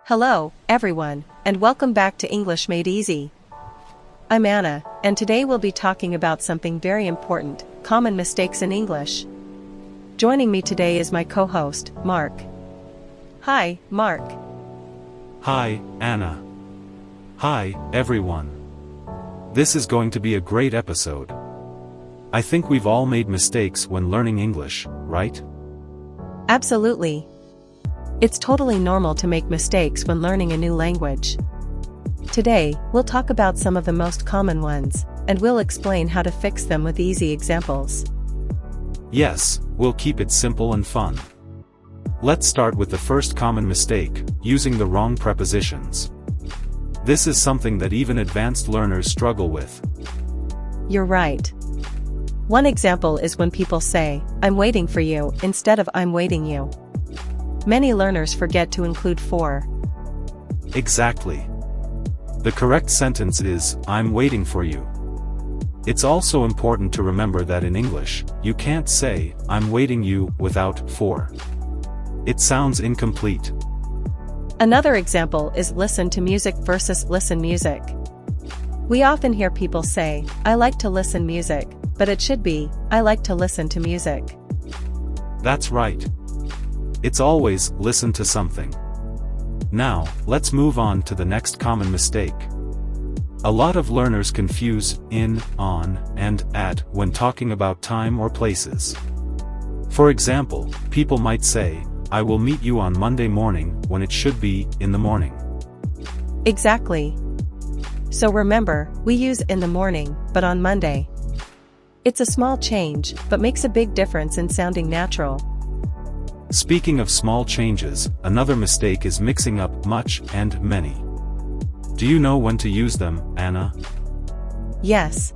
Hello, everyone, and welcome back to English Made Easy. I'm Anna, and today we'll be talking about something very important, common mistakes in English. Joining me today is my co-host, Mark. Hi, Mark. Hi, Anna. Hi, everyone. This is going to be a great episode. I think we've all made mistakes when learning English, right? Absolutely. It's totally normal to make mistakes when learning a new language. Today, we'll talk about some of the most common ones, and we'll explain how to fix them with easy examples. Yes, we'll keep it simple and fun. Let's start with the first common mistake, using the wrong prepositions. This is something that even advanced learners struggle with. You're right. One example is when people say, "I'm waiting for you," instead of "I'm waiting you." Many learners forget to include for. Exactly. The correct sentence is, "I'm waiting for you." It's also important to remember that in English, you can't say, "I'm waiting you," without for. It sounds incomplete. Another example is listen to music versus listen music. We often hear people say, "I like to listen music," but it should be, "I like to listen to music." That's right. It's always, listen to something. Now, let's move on to the next common mistake. A lot of learners confuse in, on, and at when talking about time or places. For example, people might say, "I will meet you on Monday morning," when it should be, in the morning. Exactly. So remember, we use in the morning, but on Monday. It's a small change, but makes a big difference in sounding natural. Speaking of small changes, another mistake is mixing up much and many. Do you know when to use them, Anna? Yes.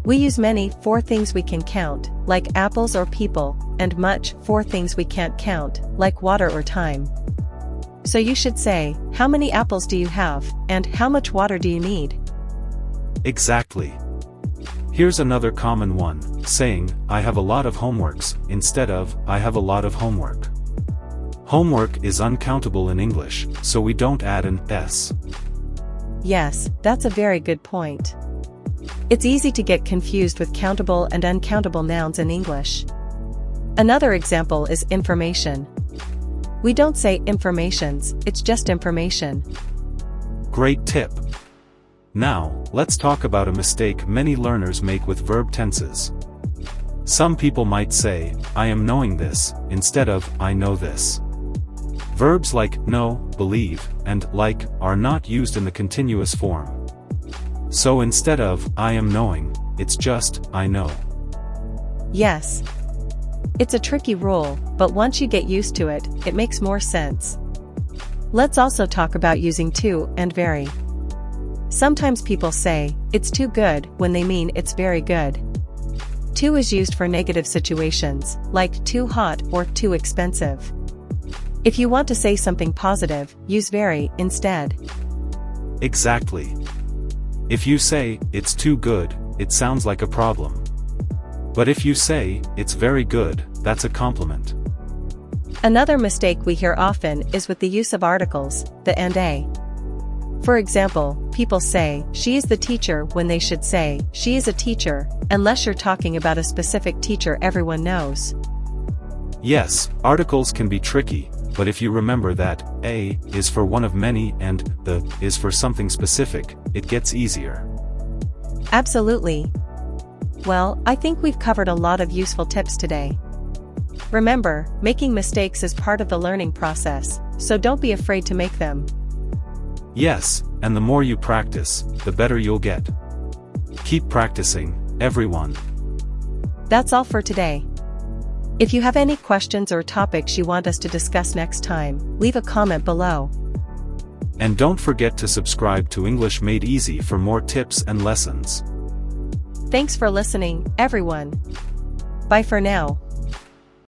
We use many for things we can count, like apples or people, and much for things we can't count, like water or time. So you should say, "How many apples do you have?" and "How much water do you need?" Exactly. Here's another common one, saying, "I have a lot of homeworks," instead of, "I have a lot of homework." Homework is uncountable in English, so we don't add an s. Yes, that's a very good point. It's easy to get confused with countable and uncountable nouns in English. Another example is information. We don't say informations, it's just information. Great tip. Now, let's talk about a mistake many learners make with verb tenses. Some people might say, "I am knowing this," instead of, "I know this." Verbs like know, believe, and like are not used in the continuous form. So instead of, "I am knowing," it's just, "I know." Yes. It's a tricky rule, but once you get used to it, it makes more sense. Let's also talk about using too and very. Sometimes people say, "It's too good," when they mean it's very good. Too is used for negative situations, like too hot or too expensive. If you want to say something positive, use very instead. Exactly. If you say, "It's too good," it sounds like a problem. But if you say, "It's very good," that's a compliment. Another mistake we hear often is with the use of articles, the and a. For example, people say, "She is the teacher," when they should say, "She is a teacher," unless you're talking about a specific teacher everyone knows. Yes, articles can be tricky, but if you remember that a is for one of many and the is for something specific, it gets easier. Absolutely. Well, I think we've covered a lot of useful tips today. Remember, making mistakes is part of the learning process, so don't be afraid to make them. Yes, and the more you practice, the better you'll get. Keep practicing, everyone. That's all for today. If you have any questions or topics you want us to discuss next time, leave a comment below. And don't forget to subscribe to English Made Easy for more tips and lessons. Thanks for listening, everyone. Bye for now.